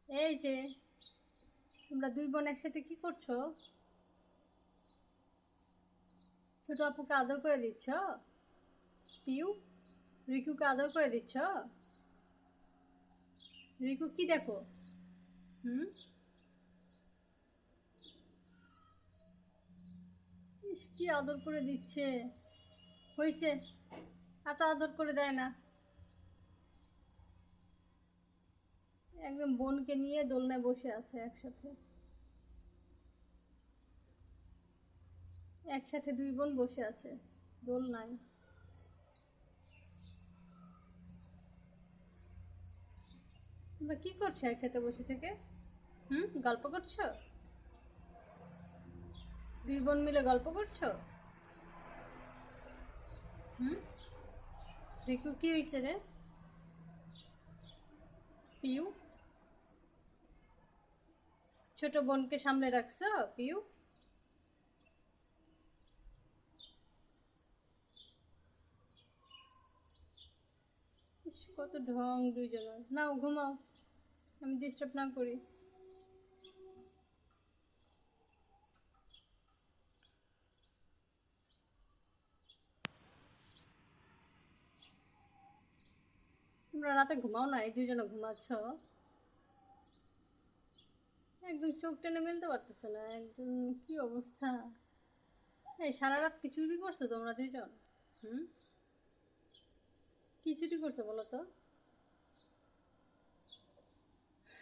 এই যে তোমরা দুই বোন একসাথে কি করছো? ছোট আপুকে আদর করে দিচ্ছ? পিউ, রিকুকে আদর করে দিচ্ছ? রিকু কি দেখো? হুম, ইস কি আদর করে দিচ্ছে। হয়েছে, এত আদর করে দেয় না। একদম বোনকে নিয়ে দোলনায় বসে আছে একসাথে। একসাথে দুই বোন বসে আছে দোলনায়। তোমরা কি করছো একসাথে বসে থেকে? গল্প করছো? দুই বোন মিলে গল্প করছো? হুম, রিকু কি হয়েছে রে? পিউ, ছোট বোনকে সামনে রাখছো পিউ? ইস, কত ঢং দুইজনের। নাও ঘুমাও, আমি ডিস্টার্ব না করি। তোমরা রাতে ঘুমাও না, এই দুইজনে ঘুমাচ্ছ? একদম চোখ টেনে মেলতে পারতেছে না একদম। কি অবস্থা! এই সারা রাত কি চুরি করছো তোমরা দুইজন? হুম, কি চুরি করছো বলো তো?